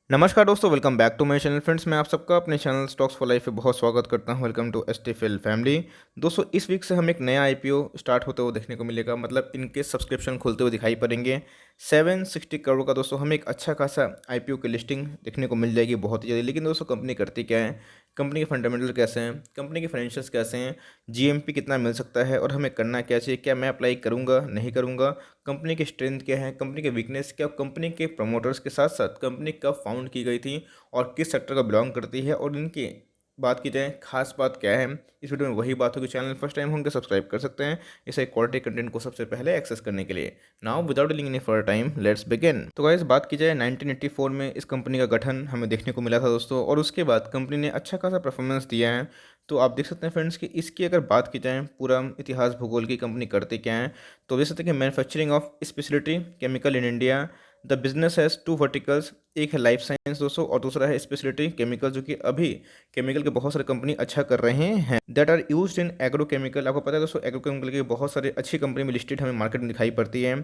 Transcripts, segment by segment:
नमस्कार दोस्तों, welcome back to my channel. Friends, मैं आप सबका अपने चैनल स्टॉक्स फॉर लाइफ पे बहुत स्वागत करता हूं। Welcome to STFL family. दोस्तों, इस वीक से हम एक नया आईपीओ स्टार्ट होते हुए देखने को मिलेगा, मतलब इनके सब्सक्रिप्शन खुलते हुए दिखाई पड़ेंगे। 760 करोड़ का दोस्तों हमें एक अच्छा खासा आईपीओ की लिस्टिंग देखने को मिल जाएगी बहुत ही जल्दी। लेकिन दोस्तों, कंपनी करती क्या है, कंपनी के फंडामेंटल कैसे हैं, कंपनी के फाइनेंशियल्स कैसे हैं, जीएमपी कितना मिल सकता है और हमें करना क्या चाहिए, क्या मैं अप्लाई करूंगा नहीं करूंगा, कंपनी की स्ट्रेंथ क्या है, कंपनी के वीकनेस क्या, कंपनी के प्रमोटर्स के साथ साथ कंपनी कब फाउंड की गई थी और किस सेक्टर का बिलोंग करती है, और इनकी बात की जाए खास बात क्या है, इस वीडियो में वही बात होगी। चैनल फर्स्ट टाइम होंगे सब्सक्राइब कर सकते हैं इसे क्वालिटी कंटेंट को सबसे पहले एक्सेस करने के लिए। Now without delaying any further time, let's begin. तो गाइस, बात की जाए 1984 में इस कंपनी का गठन हमें देखने को मिला था दोस्तों, और उसके बाद कंपनी ने अच्छा खासा परफॉर्मेंस दिया है। तो आप देख सकते हैं फ्रेंड्स कि इसकी अगर बात की जाए पूरा इतिहास भूगोल की कंपनी करते क्या है, तो देख सकते हैं कि manufacturing of speciality chemical in India. The business has two verticals, एक है लाइफ साइंस दोस्तों और दूसरा है स्पेशलिटी केमिकल, जो कि अभी केमिकल के बहुत सारे कंपनी अच्छा कर रहे हैं, that are used in agro chemical. आपको पता है दोस्तों, एग्रो केमिकल की बहुत सारी अच्छी कंपनी में लिस्टेड हमें मार्केट में दिखाई पड़ती है।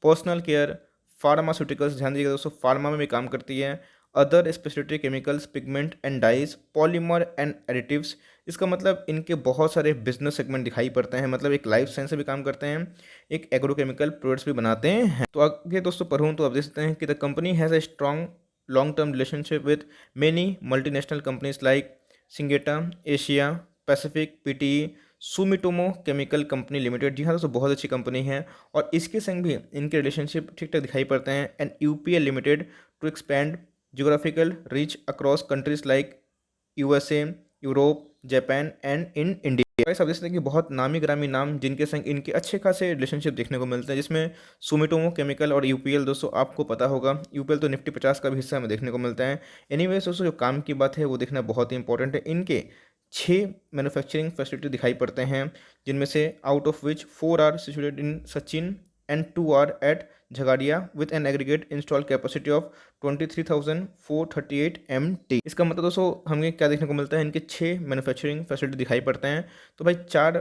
पर्सनल केयर, फार्मास्यूटिकल्स, ध्यान दीजिएगा दोस्तों, फार्मा में भी काम करती है। Other speciality chemicals, pigment and dyes, polymer and additives. इसका मतलब इनके बहुत सारे बिजनेस सेगमेंट दिखाई पड़ते हैं, मतलब एक लाइफ साइंस से भी काम करते हैं, एक एग्रोकेमिकल प्रोडक्ट्स भी बनाते हैं। तो आगे दोस्तों पढ़ूँ तो आप देख सकते हैं कि the company has a strong long term relationship with many multinational companies like Syngenta, Asia Pacific, PTE, Sumitomo Chemical Company Limited. जी हाँ दोस्तों, बहुत अच्छी कंपनी है और इसके संग भी इनके रिलेशनशिप ठीक ठाक दिखाई पड़ते हैं। And UPL limited to expand geographical reach across countries like USA, Europe, Japan and in India. Guys, आप देख सकते हैं कि बहुत नामी ग्रामी नाम जिनके संग इनके अच्छे खासे रिलेशनशिप देखने को मिलते हैं, जिसमें सुमिटोमो केमिकल और यूपीएल। दोस्तों आपको पता होगा, यूपीएल तो निफ्टी 50 का भी हिस्सा हमें देखने को मिलता है। एनीवेज दोस्तों, जो काम की बात है वो देखना बहुत ही इंपॉर्टेंट है। इनके 6 मैन्युफैक्चरिंग फैसिलिटी दिखाई पड़ते हैं, जिनमें से out of which 4 are situated in Sachin and 2 are at Jhagadia with an aggregate install capacity of 23,438 MT। इसका मतलब दोस्तों हमें क्या देखने को मिलता है, इनके 6 मैन्युफैक्चरिंग फैसिलिटी दिखाई पड़ते हैं। तो भाई 4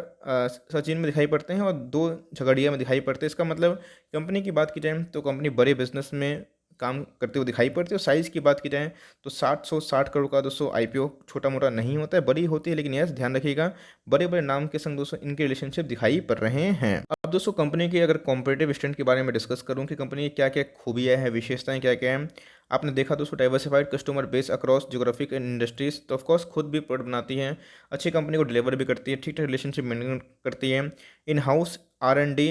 सचिन में दिखाई पड़ते हैं और 2 झगड़िया में दिखाई पड़ते हैं। इसका मतलब कंपनी की बात की जाए तो कंपनी बड़े बिजनेस में काम करते हुए दिखाई पड़ती है। और साइज़ की बात की जाए तो 760 करोड़ का दोस्तों आईपीओ छोटा मोटा नहीं होता है, बड़ी होती है, लेकिन यस ध्यान रखिएगा बड़े बड़े नाम के संग दोस्तों इनके रिलेशनशिप दिखाई पड़ रहे हैं। अब दोस्तों कंपनी की अगर कॉम्पिटेटिव स्ट्रेंथ के बारे में डिस्कस करूं कि कंपनी की क्या क्या खूबियाँ हैं, विशेषताएं क्या क्या हैं। आपने देखा दोस्तों, diversified customer base across geographic and industries. तो ऑफकोर्स खुद भी प्रोडक्ट बनाती है, अच्छी कंपनी को डिलीवर भी करती है, ठीक ठाक रिलेशनशिप मेंटेन करती है। In house R&D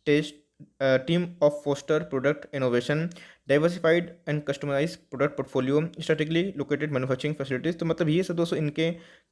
test team of foster product innovation, diversified and customise product portfolio, strategically located manufacturing facilities. तो मतलब ये सब दोस्तों इनके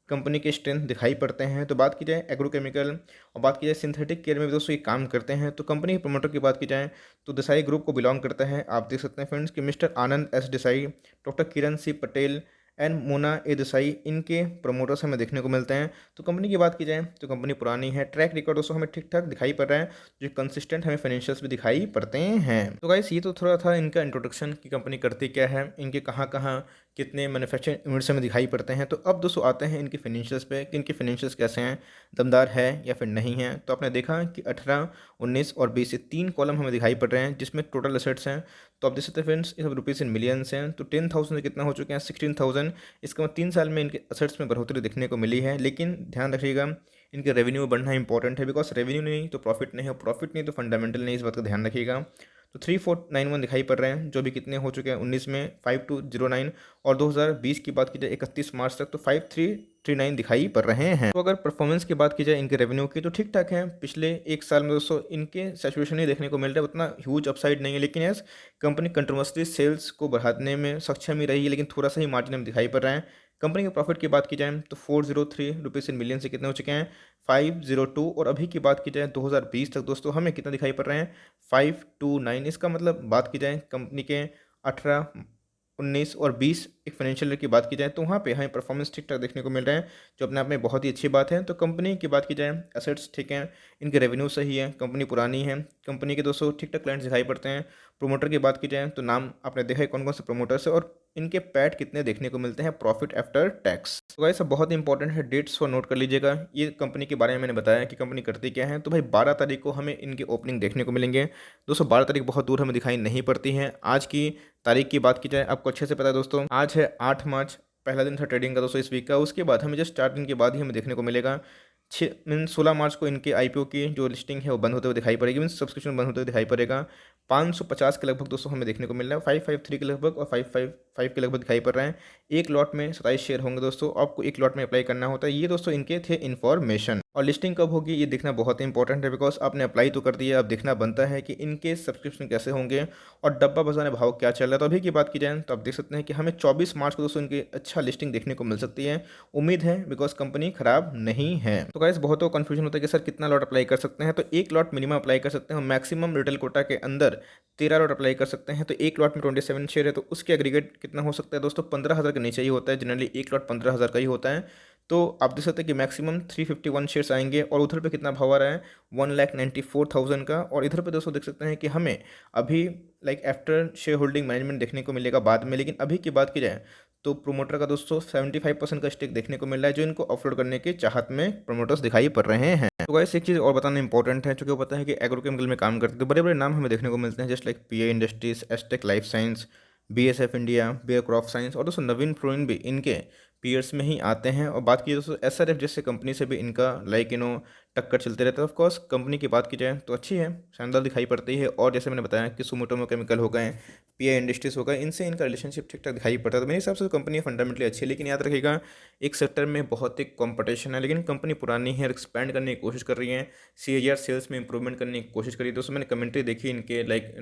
कंपनी के स्ट्रेंथ दिखाई पड़ते हैं। तो बात की जाए एग्रोकेमिकल और बात की जाए सिंथेटिक केयर में भी दोस्तों ये काम करते हैं। तो कंपनी के प्रमोटर की बात की जाए तो देसाई ग्रुप को बिलोंग करता है। आप देख सकते हैं फ्रेंड्स कि mister Anand S Desai, doctor Kiran C Patel and Mona A Desai इनके प्रमोटर्स हमें देखने को मिलते हैं। तो कंपनी की बात की जाए तो कंपनी पुरानी है, ट्रैक रिकॉर्ड दोस्तों हमें ठीक ठाक दिखाई पड़ रहा है, जो कंसिस्टेंट हमें फाइनेंशियल्स भी दिखाई पड़ते हैं। तो गाइस, ये तो थोड़ा था इनका इंट्रोडक्शन कि कंपनी करती क्या है, इनके कहाँ कहाँ कितने मैन्युफैक्चरिंग यूनिट्स हमें दिखाई पड़ते हैं। तो अब दोस्तों आते हैं इनके फाइनेंशियल्स पे कि इनके फाइनेंशियल्स कैसे हैं, दमदार है या फिर नहीं है। तो आपने देखा कि 18, 19 और 20 से 3 कॉलम हमें दिखाई पड़ रहे हैं, जिसमें टोटल एसेट्स हैं। तो आप देख सकते हैं फ्रेंड्स, ये सब रुपीज़ इन मिलियंस हैं। तो 10,000 से कितना हो चुके हैं, 16,000। इसका मतलब 3 साल में इनके एसेट्स में बढ़ोतरी देखने को मिली है। लेकिन ध्यान रखिएगा, इनके रेवेन्यू बढ़ना इंपॉर्टेंट है, बिकॉज रेवेन्यू नहीं तो प्रॉफिट नहीं है, प्रॉफिट नहीं तो फंडामेंटल नहीं, इस बात का ध्यान रखिएगा। तो 3491 दिखाई पड़ रहे हैं, जो भी कितने हो चुके हैं 19 में 5209, और 2020 की बात की जाए 31 मार्च तक तो 5339 दिखाई पड़ रहे हैं। तो अगर परफॉर्मेंस की बात की जाए इनके रेवेन्यू की तो ठीक ठाक है। पिछले एक साल में दोस्तों इनके सैचुरेशन ही देखने को मिल रहा है, उतना ह्यूज अपसाइड नहीं है, लेकिन यस कंपनी कंटिन्यूसली सेल्स को बढ़ाने में सक्षम ही रही है, लेकिन थोड़ा सा ही मार्जिन में दिखाई पड़ रहा है। कंपनी के प्रॉफिट की बात की जाए तो 403 रुपीज़ इन मिलियन से कितने हो चुके हैं, 502। और अभी की बात की जाए 2020 तक दोस्तों हमें कितना दिखाई पड़ रहे हैं, 529। इसका मतलब बात की जाए कंपनी के 18, 19 और 20 एक फाइनेंशियल ईयर की बात की जाए तो वहाँ पे हमें परफॉर्मेंस ठीक ठाक देखने को मिल रहा है, जो अपने आप में बहुत ही अच्छी बात है। तो कंपनी की बात की जाए एसेट्स ठीक हैं, इनके रेवेन्यू सही है, कंपनी पुरानी है, कंपनी के दोस्तों ठीक ठाक क्लाइंट्स दिखाई पड़ते हैं, प्रोमोटर की बात की जाए तो नाम आपने देखा है कौन कौन से प्रोमोटर्स है और इनके पैट कितने देखने को मिलते हैं प्रॉफिट आफ्टर टैक्स। तो गाइस सब बहुत इंपॉर्टेंट है, डेट्स को नोट कर लीजिएगा। ये कंपनी के बारे में मैंने बताया कि कंपनी करती क्या है। तो भाई 12 तारीख को हमें इनके ओपनिंग देखने को मिलेंगे। दोस्तों 12 तारीख बहुत दूर हमें दिखाई नहीं पड़ती है। आज की तारीख की बात की जाए, आपको अच्छे से पता है दोस्तों, आज है 8 मार्च, पहला दिन था ट्रेडिंग का दोस्तों इस वीक का। उसके बाद हमें जस्ट 4 दिन के बाद ही हमें देखने को मिलेगा 16 मार्च को इनके आईपीओ की जो लिस्टिंग है वो बंद होते हुए दिखाई पड़ेगी, मीन सब्सक्रिप्शन बंद होते हुए दिखाई पड़ेगा। 550 के लगभग दोस्तों हमें देखने को मिल रहा है, 553 के लगभग और 555 के लगभग दिखाई पड़ रहा है। एक लॉट में 27 शेयर होंगे दोस्तों, आपको एक लॉट में अप्लाई करना होता है। ये दोस्तों इनके थे इन्फॉर्मेशन। और लिस्टिंग कब होगी ये देखना बहुत इंपॉर्टेंट है, बिकॉज आपने अप्लाई तो कर दिया, अब देखना बनता है कि इनके सब्सक्रिप्शन कैसे होंगे और डब्बा बाजार में भाव क्या चल रहा है। तो अभी की बात की जाए तो आप देख सकते हैं कि हमें 24 मार्च को दोस्तों इनकी अच्छा लिस्टिंग देखने को मिल सकती है। उम्मीद है, बिकॉज कंपनी खराब नहीं है। तो गाइस बहुत तो कन्फ्यूजन होता है कि सर कितना लॉट अप्लाई कर सकते हैं। तो एक लॉट मिनिमम अप्लाई कर सकते हैं, मैक्सिमम रिटेल कोटा के अंदर 13 लॉट अप्लाई कर सकते हैं। तो एक लॉट में 27 शेयर है, तो उसके एग्रीगेट कितना हो सकता है दोस्तों, 15,000 के नीचे ही होता है जनरली, एक लॉट 15,000 का ही होता है। तो आप देख सकते हैं कि मैक्सिमम 351 शेयर्स आएंगे। और उधर पे कितना भाव आ रहा है, 1,94,000 का। और इधर पे दोस्तों देख सकते हैं कि हमें अभी like after share holding management देखने को मिलेगा बाद में। लेकिन अभी की बात की जाए तो प्रोमोटर का दोस्तों 75% का स्टेक देखने को मिल रहा है, जो इनको ऑफलोड करने की चाहत में प्रोमोटर्स दिखाई पड़ रहे हैं। तो गाइस एक चीज़ और बताना इंपॉर्टेंट है, क्योंकि पता है कि एग्रोकेमिकल में काम करते हैं, तो बड़े बड़े नाम हमें देखने को मिलते हैं, just like PI industries, Astec life science, BSF India, Bayer crop science, और दोस्तों नवीन फ्लोरिन भी इनके पीयर्स में ही आते हैं। और बात की दोस्तों एसआरएफ जैसे कंपनी से भी इनका लाइक टक्कर चलते रहता है। ऑफकोर्स कंपनी की बात की जाए तो अच्छी है, शानदार दिखाई पड़ती है। और जैसे मैंने बताया कि सुमोटोमो केमिकल हो गए, पीआई इंडस्ट्रीज हो गए, इनसे इनका रिलेशनशिप ठीक ठाक दिखाई पड़ता है। तो मेरे हिसाब से कंपनी फंडामेंटली अच्छी है। लेकिन याद रखिएगा एक सेक्टर में बहुत ही कॉम्पिटिशन है, लेकिन कंपनी पुरानी है और एक्सपैंड करने की कोशिश कर रही है, सीएजीआर सेल्स में इंप्रूवमेंट करने की कोशिश करी। दोस्तों मैंने कमेंट्री देखी इनके लाइक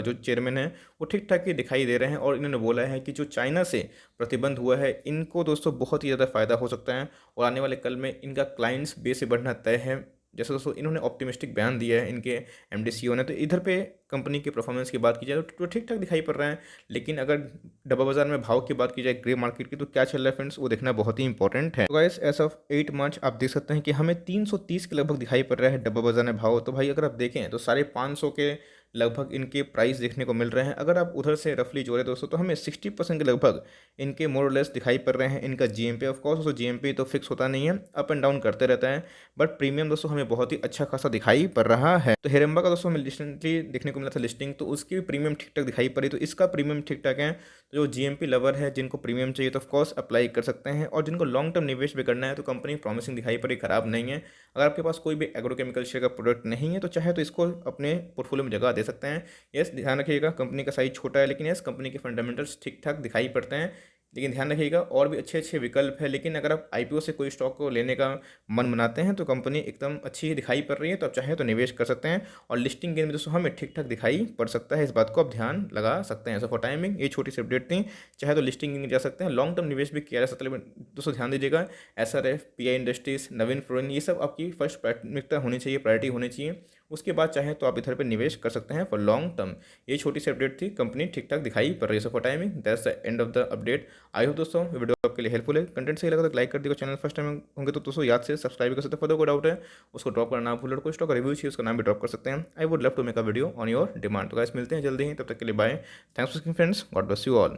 जो चेयरमैन है वो ठीक ठाक ही दिखाई दे रहे हैं। और इन्होंने बोला है कि जो चाइना से प्रतिबंध हुआ है इनको दोस्तों बहुत ही ज़्यादा फायदा हो सकता है और आने वाले कल में इनका क्लाइंट्स बेस से बढ़ना तय है। जैसे दोस्तों इन्होंने ऑप्टिमिस्टिक बयान दिया है इनके एमडी सीईओ ने। तो इधर पे कंपनी के परफॉर्मेंस की बात की जाए तो ठीक ठाक दिखाई पड़ रहा है। लेकिन अगर डब्बा बाजार में भाव की बात की जाए ग्रे मार्केट की, तो क्या चल रहा है फ्रेंड्स वो देखना बहुत ही इंपॉर्टेंट है। तो गाइस एज ऑफ 8 मार्च आप देख सकते हैं कि हमें 330 के लगभग दिखाई पड़ रहा है डब्बा बाजार में भाव। तो भाई अगर आप देखें तो 550 के लगभग इनके प्राइस देखने को मिल रहे हैं। अगर आप उधर से रफली जोड़े दोस्तों तो हमें 60% के लगभग इनके मोर लेस दिखाई पड़ रहे हैं। इनका जीएमपी ऑफ कोर्स, दोस्तों जीएमपी तो फिक्स होता नहीं है, अप एंड डाउन करते रहता है, बट प्रीमियम दोस्तों हमें बहुत ही अच्छा खासा दिखाई पड़ रहा है। तो हेरेम्बा का दोस्तों हमें रिसेंटली देखने को मिला था लिस्टिंग, तो उसकी भी प्रीमियम ठीक ठाक दिखाई पड़ी। तो इसका प्रीमियम ठीक ठाक है। तो जो जीएमपी लवर है, जिनको प्रीमियम चाहिए तो ऑफकोर्स अप्लाई कर सकते हैं। और जिनको लॉन्ग टर्म निवेश भी करना है तो कंपनी प्रॉमिसिंग दिखाई पड़ी, खराब नहीं है। अगर आपके पास कोई भी एग्रोकेमिकल शेयर का प्रोडक्ट नहीं है तो चाहे तो इसको अपने पोर्टफोलियो में जगह दे सकते हैं। यस ध्यान रखिएगा कंपनी का साइज छोटा है, लेकिन यस कंपनी के फंडामेंटल्स ठीक ठाक दिखाई पड़ते हैं। लेकिन ध्यान रखिएगा और भी अच्छे अच्छे विकल्प है। लेकिन अगर आप आईपीओ से कोई स्टॉक को लेने का मन बनाते हैं तो कंपनी एकदम अच्छी ही दिखाई पड़ रही है, तो आप चाहे तो निवेश कर सकते हैं। और लिस्टिंग गेन में दोस्तों हमें ठीक ठाक दिखाई पड़ सकता है, इस बात को आप ध्यान लगा सकते हैं। सो फॉर टाइमिंग ये छोटी सी अपडेट थी, चाहे तो लिस्टिंग गेन जा सकते हैं, लॉन्ग टर्म निवेश भी किया जा सकता है। दोस्तों ध्यान दीजिएगा एसआरएफ, पीआई इंडस्ट्रीज, नवीन फ्लोरिन, ये सब आपकी फर्स्ट प्राथमिकता होनी चाहिए, प्रायोरिटी होनी चाहिए। उसके बाद चाहे तो आप इधर पे निवेश कर सकते हैं फॉर लॉन्ग टर्म। ये छोटी सी अपडेट थी, कंपनी ठीक ठाक दिखाई पड़ रही है। So for timing that's the end of the update. I hope दोस्तों वीडियो आपके लिए हेल्पफुल है। कंटेंट सही लगा तो लाइक कर दिएगा, चैनल फर्स्ट टाइम होंगे तो दोस्तों याद से सब्सक्राइब कर सकते हैं। फर्दर कोई डाउट है उसको ड्रॉप करना ना भूलें। कोई स्टॉक रिव्यू चाहिए उसका नाम भी ड्रॉप कर सकते हैं। I would love to make a video on your demand. तो गाइस मिलते हैं जल्दी ही, तब तक के लिए bye. Thanks for watching friends, God bless you all.